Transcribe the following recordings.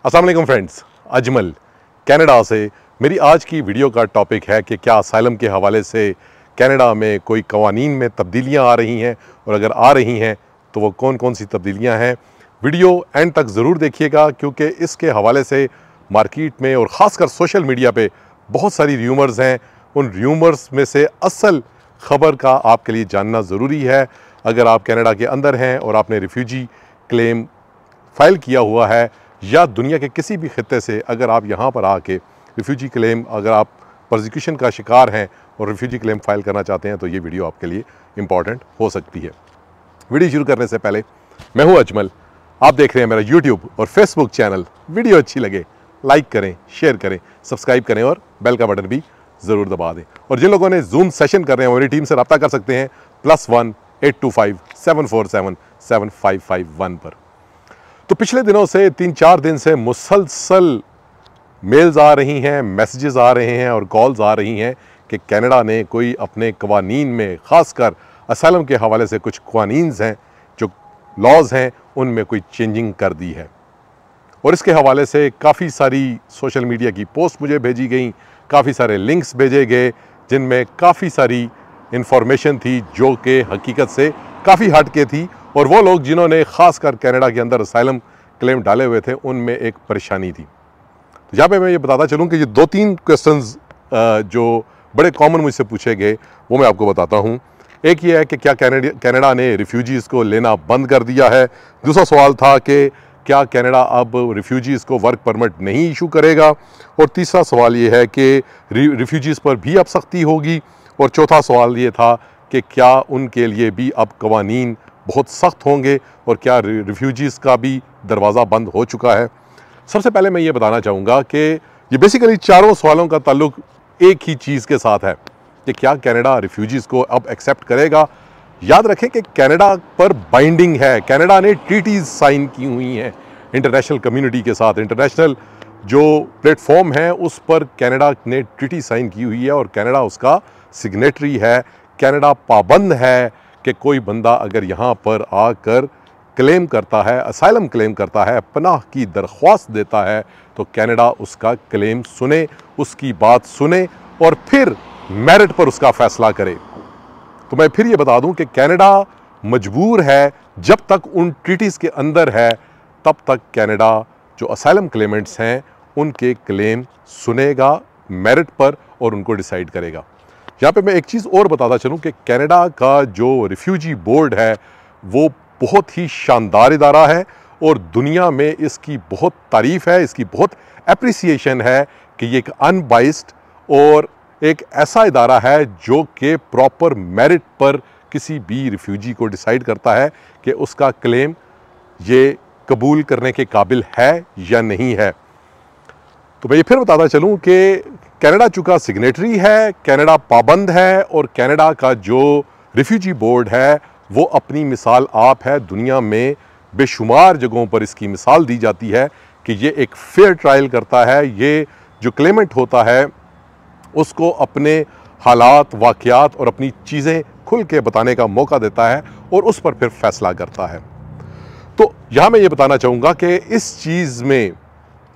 अस्सलाम वालेकुम friends, Ajmal Canada से। मेरी आज की वीडियो का टॉपिक है कि क्या असाइलम के हवाले से कनाडा में कोई कवानीन में तब्दीलियां आ रही हैं, और अगर आ रही हैं तो वो कौन कौन सी तब्दीलियां हैं। वीडियो एंड तक ज़रूर देखिएगा, क्योंकि इसके हवाले से मार्केट में और ख़ासकर सोशल मीडिया पे बहुत सारी र्यूमर्स हैं। उन र्यूमर्स में से असल ख़बर का आपके लिए जानना ज़रूरी है। अगर आप कनाडा के अंदर हैं और आपने रिफ्यूजी क्लेम फ़ाइल किया हुआ है, या दुनिया के किसी भी खित्ते से अगर आप यहाँ पर आके रिफ्यूजी क्लेम, अगर आप परसिक्यूशन का शिकार हैं और रिफ्यूजी क्लेम फ़ाइल करना चाहते हैं, तो ये वीडियो आपके लिए इम्पॉर्टेंट हो सकती है। वीडियो शुरू करने से पहले, मैं हूँ अजमल, आप देख रहे हैं मेरा यूट्यूब और फेसबुक चैनल। वीडियो अच्छी लगे लाइक करें, शेयर करें, सब्सक्राइब करें और बेल का बटन भी ज़रूर दबा दें। और जिन लोगों ने जूम सेशन कर रहे हैं, मेरी टीम से रब्ता कर सकते हैं +1 825 747 7551 पर। तो पिछले दिनों से 3-4 दिन से मुसलसल मेल्स आ रही हैं, मैसेजेस आ रहे हैं और कॉल्स आ रही हैं कि कनाडा ने कोई अपने कवानीन में, ख़ासकर असाइलम के हवाले से कुछ कवानीन्स हैं, जो लॉज हैं, उनमें कोई चेंजिंग कर दी है। और इसके हवाले से काफ़ी सारी सोशल मीडिया की पोस्ट मुझे भेजी गई, काफ़ी सारे लिंक्स भेजे गए, जिनमें काफ़ी सारी इंफॉर्मेशन थी जो कि हकीकत से काफ़ी हट के थी। और वो लोग जिन्होंने ख़ासकर कनाडा के अंदर असाइलम क्लेम डाले हुए थे, उनमें एक परेशानी थी। तो यहाँ पे मैं ये बताता चलूँ कि ये 2-3 क्वेश्चंस जो बड़े कॉमन मुझसे पूछे गए, वो मैं आपको बताता हूँ। एक ये है कि क्या कनाडा ने रिफ्यूजीज़ को लेना बंद कर दिया है। दूसरा सवाल था कि क्या कनाडा अब रिफ्यूजीज़ को वर्क परमिट नहीं इशू करेगा। और तीसरा सवाल ये है कि रिफ्यूजीज़ पर भी अब सख्ती होगी। और चौथा सवाल ये था कि क्या उनके लिए भी अब कवानीन बहुत सख्त होंगे, और क्या रिफ्यूजीज़ का भी दरवाज़ा बंद हो चुका है। सबसे पहले मैं ये बताना चाहूँगा कि ये बेसिकली चारों सवालों का ताल्लुक एक ही चीज़ के साथ है कि क्या कनाडा रिफ्यूजीज़ को अब एक्सेप्ट करेगा। याद रखें कि कनाडा पर बाइंडिंग है, कनाडा ने ट्रीटीज़ साइन की हुई हैं इंटरनेशनल कम्युनिटी के साथ। इंटरनेशनल जो प्लेटफॉर्म है उस पर कनाडा ने ट्रीटी साइन की हुई है और कनाडा उसका सिग्नेटरी है। कनाडा पाबंद है कि कोई बंदा अगर यहाँ पर आकर क्लेम करता है, असाइलम क्लेम करता है, पनाह की दरख्वास्त देता है, तो कनाडा उसका क्लेम सुने, उसकी बात सुने और फिर मेरिट पर उसका फ़ैसला करे। तो मैं फिर ये बता दूं कि कनाडा मजबूर है, जब तक उन ट्रीटीज़ के अंदर है, तब तक कनाडा जो असाइलम क्लेमेंट्स हैं उनके क्लेम सुनेगा मेरिट पर और उनको डिसाइड करेगा। यहाँ पे मैं एक चीज़ और बताता चलूँ कि कनाडा का जो रिफ्यूजी बोर्ड है वो बहुत ही शानदार इदारा है और दुनिया में इसकी बहुत तारीफ़ है, इसकी बहुत एप्रिसिएशन है कि ये एक अनबाइस्ड और एक ऐसा इदारा है जो कि प्रॉपर मेरिट पर किसी भी रिफ्यूजी को डिसाइड करता है कि उसका क्लेम ये कबूल करने के काबिल है या नहीं है। तो मैं ये फिर बताता चलूँ कि कनाडा चूँकि सिग्नेटरी है, कनाडा पाबंद है, और कनाडा का जो रिफ्यूजी बोर्ड है वो अपनी मिसाल आप है। दुनिया में बेशुमार जगहों पर इसकी मिसाल दी जाती है कि ये एक फेयर ट्रायल करता है। ये जो क्लेमेंट होता है उसको अपने हालात, वाक़यात और अपनी चीज़ें खुल के बताने का मौका देता है और उस पर फिर फैसला करता है। तो यहाँ मैं ये बताना चाहूँगा कि इस चीज़ में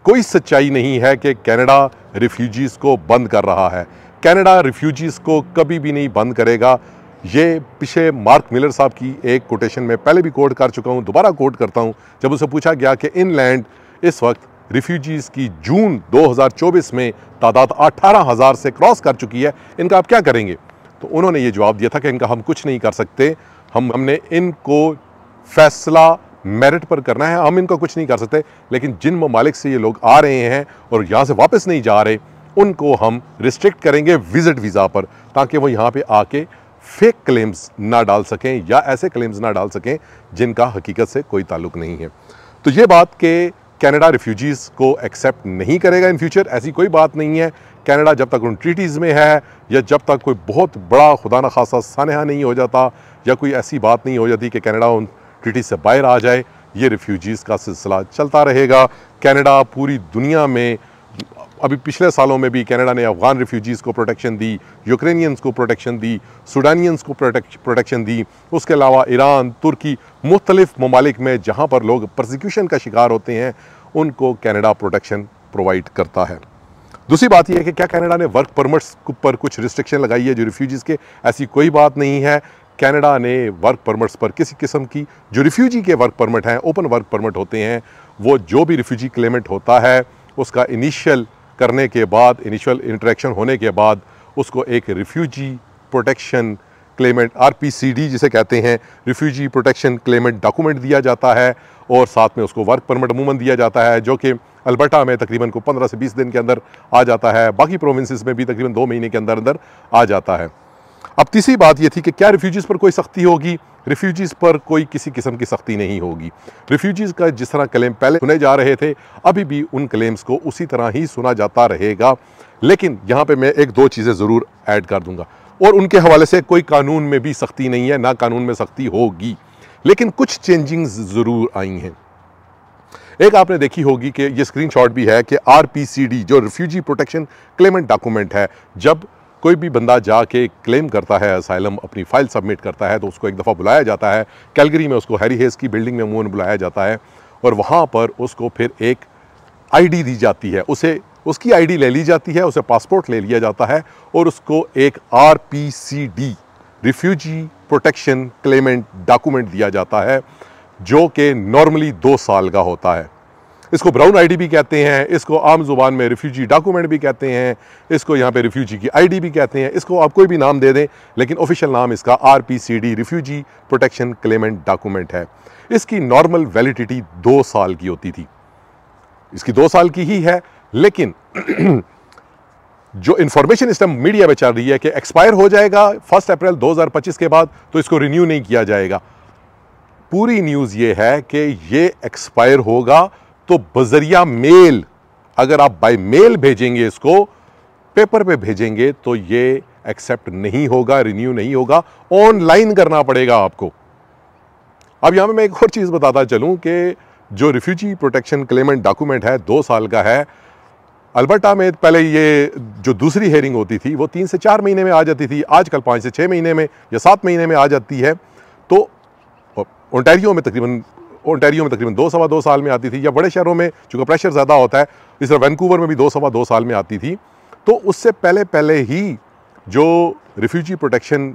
कोई सच्चाई नहीं है कि कनाडा रिफ्यूजीज़ को बंद कर रहा है। कनाडा रिफ्यूजीज़ को कभी भी नहीं बंद करेगा। ये पीछे मार्क मिलर साहब की एक कोटेशन में पहले भी कोट कर चुका हूँ, दोबारा कोट करता हूँ। जब उसे पूछा गया कि इनलैंड इस वक्त रिफ्यूजीज़ की जून 2024 में तादाद 18,000 से क्रॉस कर चुकी है, इनका आप क्या करेंगे, तो उन्होंने ये जवाब दिया था कि इनका हम कुछ नहीं कर सकते, हमने इनको फैसला मेरिट पर करना है, हम इनको कुछ नहीं कर सकते। लेकिन जिन ममालिक से ये लोग आ रहे हैं और यहाँ से वापस नहीं जा रहे, उनको हम रिस्ट्रिक्ट करेंगे विज़िट वीज़ा पर, ताकि वो यहाँ पे आके फेक क्लेम्स ना डाल सकें या ऐसे क्लेम्स ना डाल सकें जिनका हकीकत से कोई ताल्लुक नहीं है। तो ये बात कि कनाडा रिफ्यूजीज़ को एक्सेप्ट नहीं करेगा इन फ्यूचर, ऐसी कोई बात नहीं है। कनाडा जब तक उन ट्रीटीज़ में है, या जब तक कोई बहुत बड़ा खुदा न खासा सानहा नहीं हो जाता, या कोई ऐसी बात नहीं हो जाती कि कनाडा उन ट्रीटी से बाहर आ जाए, ये रिफ्यूजीज़ का सिलसिला चलता रहेगा। कनाडा पूरी दुनिया में अभी पिछले सालों में भी कनाडा ने अफ़गान रिफ्यूजीज़ को प्रोटेक्शन दी, यूक्रेनियंस को प्रोटेक्शन दी, सूडानियंस को प्रोटेक्शन दी। उसके अलावा ईरान, तुर्की, मुख्तलिफ़ ममालिक में जहाँ पर लोग परसिक्यूशन का शिकार होते हैं, उनको कनाडा प्रोटेक्शन प्रोवाइड करता है। दूसरी बात यह है कि क्या कनाडा ने वर्क परमिट्स पर कुछ रिस्ट्रिक्शन लगाई है जो रिफ्यूजीज़ के? ऐसी कोई बात नहीं है। कनाडा ने वर्क परमिट्स पर किसी किस्म की, जो रिफ्यूजी के वर्क परमिट हैं, ओपन वर्क परमिट होते हैं, वो जो भी रिफ्यूजी क्लेमेंट होता है उसका इनिशियल करने के बाद, इनिशियल इंटरेक्शन होने के बाद उसको एक रिफ्यूजी प्रोटेक्शन क्लेमेंट, RPCD जिसे कहते हैं, रिफ्यूजी प्रोटेक्शन क्लेमेंट डॉक्यूमेंट दिया जाता है और साथ में उसको वर्क परमिट अमूमन दिया जाता है, जो कि अल्बर्टा में तकरीबन को 15 से 20 दिन के अंदर आ जाता है। बाकी प्रोविंसेस में भी तकरीबन 2 महीने के अंदर अंदर आ जाता है। अब तीसरी बात यह थी कि क्या रिफ्यूजीज़ पर कोई सख्ती होगी? रिफ्यूजीज़ पर कोई किसी किस्म की सख्ती नहीं होगी। रिफ्यूजीज़ का जिस तरह क्लेम पहले सुने जा रहे थे, अभी भी उन क्लेम्स को उसी तरह ही सुना जाता रहेगा। लेकिन यहाँ पे मैं एक दो चीज़ें ज़रूर ऐड कर दूंगा, और उनके हवाले से कोई कानून में भी सख्ती नहीं है, ना कानून में सख्ती होगी, लेकिन कुछ चेंजिंग्स ज़रूर आई हैं। एक आपने देखी होगी कि ये स्क्रीनशॉट भी है कि RPCD जो रिफ्यूजी प्रोटेक्शन क्लेमेंट डॉक्यूमेंट है, जब कोई भी बंदा जाके क्लेम करता है असाइलम, अपनी फाइल सबमिट करता है, तो उसको एक दफ़ा बुलाया जाता है। कैलगरी में उसको हैरी हेस की बिल्डिंग में अमूमन बुलाया जाता है और वहाँ पर उसको फिर एक ID दी जाती है, उसे उसकी ID ले ली जाती है, उसे पासपोर्ट ले लिया जाता है और उसको एक RPCD refugee protection Clement document दिया जाता है, जो कि नॉर्मली 2 साल का होता है। इसको ब्राउन ID भी कहते हैं, इसको आम जुबान में रिफ्यूजी डॉक्यूमेंट भी कहते हैं, इसको यहाँ पे रिफ्यूजी की ID भी कहते हैं, इसको आप कोई भी नाम दे दें, लेकिन ऑफिशियल नाम इसका RPCD refugee protection Clement document है। इसकी नॉर्मल वैलिडिटी 2 साल की होती थी, इसकी 2 साल की ही है, लेकिन जो इंफॉर्मेशन इस टाइम मीडिया में चल रही है कि एक्सपायर हो जाएगा 1 अप्रैल 2025 के बाद, तो इसको रिन्यू नहीं किया जाएगा। पूरी न्यूज़ ये है कि ये एक्सपायर होगा, तो बजरिया मेल, अगर आप बाय मेल भेजेंगे, इसको पेपर पे भेजेंगे, तो ये एक्सेप्ट नहीं होगा, रिन्यू नहीं होगा, ऑनलाइन करना पड़ेगा आपको। अब यहां पे मैं एक और चीज़ बताता चलूं कि जो रिफ्यूजी प्रोटेक्शन क्लेमेंट डॉक्यूमेंट है 2 साल का है। अल्बर्टा में पहले ये जो दूसरी हेयरिंग होती थी वो 3 से 4 महीने में आ जाती थी, आजकल 5 से 6 महीने में या 7 महीने में आ जाती है। तो ओंटारियो में तकरीबन 2 सवा 2 साल में आती थी, या बड़े शहरों में चूँकि प्रेशर ज़्यादा होता है, इस तरह वैंकूवर में भी 2 सवा 2 साल में आती थी। तो उससे पहले ही जो रिफ्यूजी प्रोटेक्शन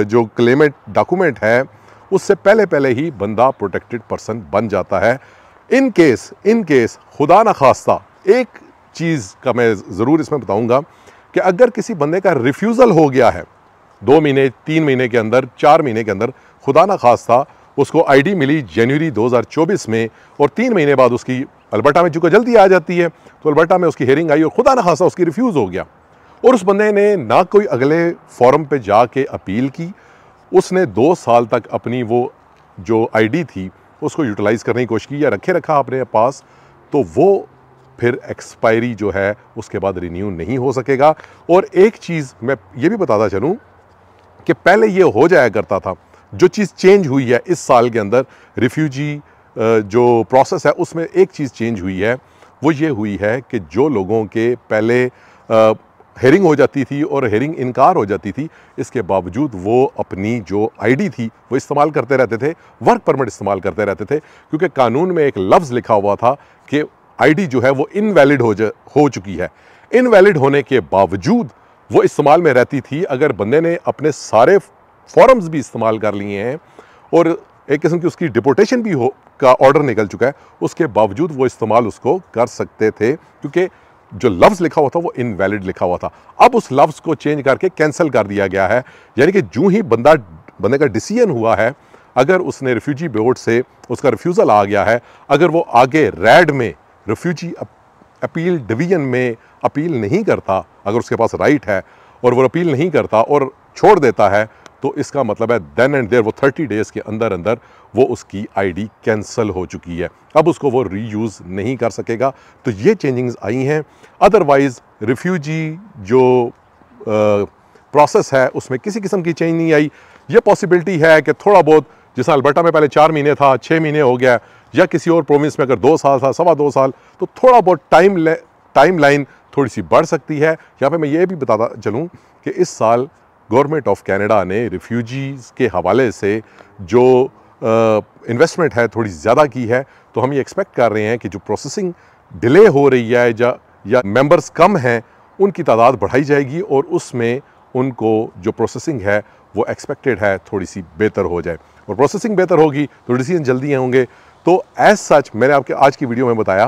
जो क्लेमेंट डॉक्यूमेंट है, उससे पहले ही बंदा प्रोटेक्टेड पर्सन बन जाता है। इन केस खुदा न खास्ता, एक चीज़ का मैं ज़रूर इसमें बताऊंगा कि अगर किसी बंदे का रिफ्यूज़ल हो गया है 2 महीने 3 महीने के अंदर, 4 महीने के अंदर, खुदा न खास्ता उसको ID मिली जनवरी 2024 में और 3 महीने बाद उसकी अल्बर्टा में चूँकि जल्दी आ जाती है, तो अल्बर्टा में उसकी हेयरिंग आई और खुदा न खास्ता उसकी रिफ्यूज़ हो गया, और उस बंदे ने ना कोई अगले फॉरम पे जाके अपील की, उसने 2 साल तक अपनी वो जो ID थी उसको यूटिलाइज़ करने की कोशिश की या रखा अपने पास, तो वो फिर एक्सपायरी जो है उसके बाद रिन्यू नहीं हो सकेगा। और एक चीज़ मैं ये भी बताता चलूँ कि पहले ये हो जाया करता था, जो चीज़ चेंज हुई है इस साल के अंदर रिफ्यूजी जो प्रोसेस है उसमें एक चीज़ चेंज हुई है, वो ये हुई है कि जो लोगों के पहले हेयरिंग हो जाती थी और हेयरिंग इनकार हो जाती थी, इसके बावजूद वो अपनी जो ID थी वो इस्तेमाल करते रहते थे, वर्क परमिट इस्तेमाल करते रहते थे, क्योंकि कानून में एक लफ्ज़ लिखा हुआ था कि ID जो है वो इनवैलिड हो चुकी है। इनवैलिड होने के बावजूद वो इस्तेमाल में रहती थी। अगर बंदे ने अपने सारे फॉर्म्स भी इस्तेमाल कर लिए हैं और एक किस्म की उसकी डिपोर्टेशन भी का ऑर्डर निकल चुका है, उसके बावजूद वो इस्तेमाल उसको कर सकते थे, क्योंकि जो लफ्ज़ लिखा हुआ था वो इनवैलिड लिखा हुआ था। अब उस लफ्ज़ को चेंज करके कैंसिल कर दिया गया है, यानी कि जो ही बंदे का डिसीजन हुआ है, अगर उसने रिफ्यूजी बोर्ड से उसका रिफ्यूज़ल आ गया है, अगर वो आगे रैड में रिफ्यूजी अपील डिवीज़न में अपील नहीं करता, अगर उसके पास राइट है और वो अपील नहीं करता और छोड़ देता है, तो इसका मतलब है देन एंड देयर वो 30 डेज़ के अंदर अंदर वो उसकी ID कैंसिल हो चुकी है, अब उसको वो रीयूज़ नहीं कर सकेगा। तो ये चेंजिंग्स आई हैं। अदरवाइज़ रिफ्यूजी जो प्रोसेस है उसमें किसी किस्म की चेंज नहीं आई। ये पॉसिबिलिटी है कि थोड़ा बहुत, जैसा अल्बर्टा में पहले 4 महीने था 6 महीने हो गया, या किसी और प्रोविंस में अगर 2 साल था, सवा 2 साल, तो थोड़ा बहुत टाइम लाइन थोड़ी सी बढ़ सकती है। यहाँ पे मैं ये भी बताता चलूँ कि इस साल गवर्नमेंट ऑफ कनाडा ने रिफ्यूजीज़ के हवाले से जो इन्वेस्टमेंट है थोड़ी ज़्यादा की है, तो हम ये एक्सपेक्ट कर रहे हैं कि जो प्रोसेसिंग डिले हो रही है या मेंबर्स कम हैं उनकी तादाद बढ़ाई जाएगी और उसमें उनको जो प्रोसेसिंग है वो एक्सपेक्टेड है थोड़ी सी बेहतर हो जाए, और प्रोसेसिंग बेहतर होगी तो डिसीजन जल्दी होंगे। तो एज सच मैंने आपके आज की वीडियो में बताया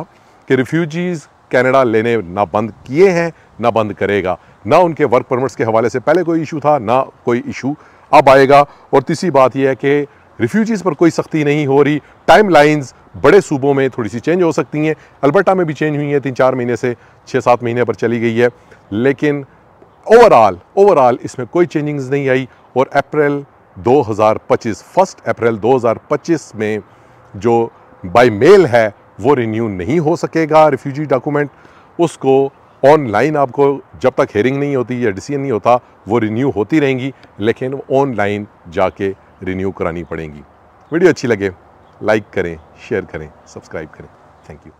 कि रिफ्यूजीज़ कनाडा लेने ना बंद किए हैं ना बंद करेगा, ना उनके वर्क परमिट्स के हवाले से पहले कोई इशू था ना कोई इशू अब आएगा। और तीसरी बात यह है कि रिफ्यूजीज़ पर कोई सख्ती नहीं हो रही। टाइम लाइन्स बड़े सूबों में थोड़ी सी चेंज हो सकती हैं, अल्बर्टा में भी चेंज हुई है, 3-4 महीने से 6-7 महीने पर चली गई है, लेकिन ओवरऑल इसमें कोई चेंजिंग्स नहीं आई। और अप्रैल 2025 1 अप्रैल 2025 में जो बाय मेल है वो रिन्यू नहीं हो सकेगा रिफ्यूजी डॉक्यूमेंट, उसको ऑनलाइन आपको जब तक हेयरिंग नहीं होती या डिसीजन नहीं होता वो रिन्यू होती रहेंगी, लेकिन ऑनलाइन जाके रिन्यू करानी पड़ेंगी। वीडियो अच्छी लगे लाइक करें, शेयर करें, सब्सक्राइब करें। Thank you.